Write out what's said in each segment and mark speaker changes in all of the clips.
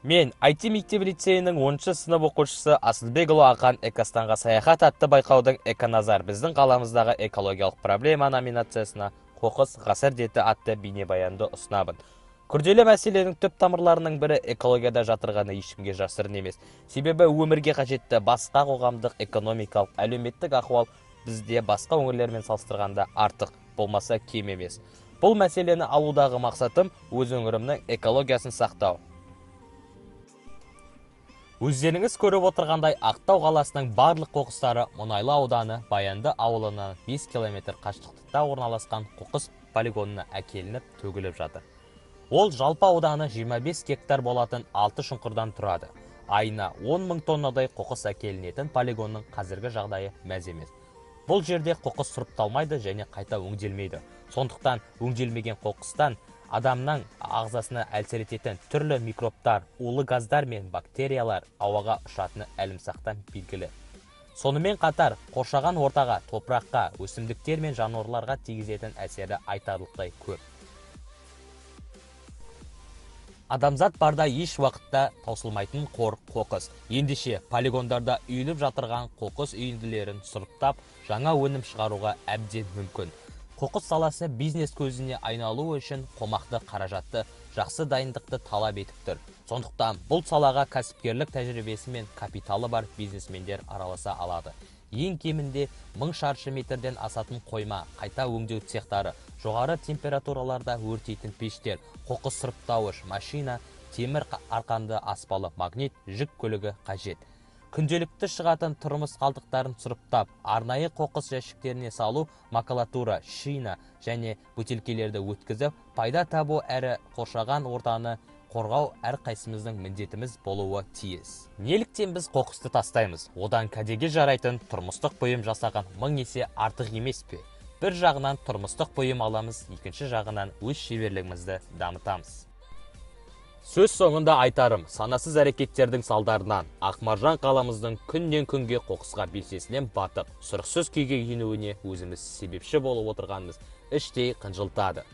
Speaker 1: Мен IT мектеп лицейінің 10 сынып оқушысы Асылбекұлы Ақан Экостанға саяхат атты байқаудың «Эконазар біздің қаламыздағы экологиялық проблема» номинациясына «Қоқыс ғасыр деті» атты бейнебаянды ұсынамын. Күрделі мәселенің түп тамырларының бірі экологияда жатырғаны ешкімге жасырын емес. Себебі өмірге қажетті басқа қоғамдық, экономикалық, әлеуметтік ахуал бізде басқа өңірлермен салыстырғанда артық, болмаса кем емес. Бұл мәселені алудағы мақсатым өз өңірімнің экологиясын сақтау. Өздеріңіз көріп отырғандай, Ақтау қаласының барлық қоқыстары Мұнайлы ауданы Баянды ауылынан 5 км қашықтықта орналасқан қоқыс полигонына әкелініп төгіліп жатыр. Ол жалпы ауданы 25 гектар болатын 6 шұңқырдан тұрады. Айына 10 мың тоннадай қоқыс әкелінетін полигонның қазіргі жағдайы мәз емес. Бұл жерде қоқыс сұрыпталмайды және қайта өңделмейді. Сондықтан өңделмеген қоқыстан адамның ағзасына әсер ететін түрлі микробтар, улы газдар мен бактериялар ауаға ұшатыны әлімсақтан белгілі. Сонымен қатар, қоршаған ортаға, топыраққа, өсімдіктер мен жануарларға тигізетін әсері айтарлықтай көп. Адамзат барда еш уақытта таусылмайтын қор қоқыс. Ендеше полигондарда үйіліп жатырған қоқыс үйінділерін сұрыптап, жаңа өнім шығаруға әбден мүмкін. Қоқыс саласы бизнес көзіне айналу үшін қомақты қаражатты, жақсы дайындықты талап етіп тұр. Сондықтан бұл салаға кәсіпкерлік тәжірибесі мен капиталы бар бизнесмендер араласа алады. Ең кемінде 1000 шаршы метрден асатын қойма, қайта өңдеу цехтары, жоғары температураларда өртейтін пештер, қоқыс сұрыптауыш машина, темір арқанды аспалы магнит, жүк көлігі қажет. Күнделікті шығатын тұрмыс қалдықтарын сұрыптап, арнайы қоқыс жәшіктеріне салу, макулатура, шина және бөтелкелерді өткізіп, пайда табу әрі қоршаған ортаны қорғау әрқайсымыздың міндетіміз болуы тиіс. Неліктен біз қоқысты тастаймыз? Одан кәдеге жарайтын тұрмыстық бұйым жасаған 1000 есе артық емес пе? Бір жағынан тұрмыстық бұйым аламыз, екінші жағынан өз шеберлігімізді дамытамыз. Сөз соңында айтарым, санасыз әрекеттердің салдарынан Ақмаржан қаламыздың күннен күнге қоқысқа белсесінен батып, сұрықсыз күйге енуіне өзіміз себепші болып отырғанымыз іштей қынжылтады.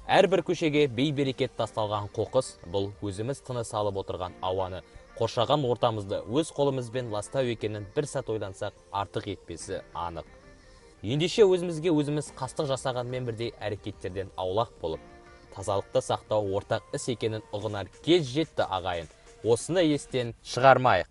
Speaker 1: Әрбір көшеге бей-берекет тасталған қоқыс бұл өзіміз тыныс алып отырған ауаны, қоршаған ортамызды өз қолымызбен ластау екенін бір сәт ойлансақ артық етпесі анық. Ендеше өзімізге өзіміз қастық жасағанмен бірдей әрекеттерден аулақ болып, тазалықты сақтау ортақ іс екенін ұғынар кез жетті ағайын. Осыны естен шығармайық.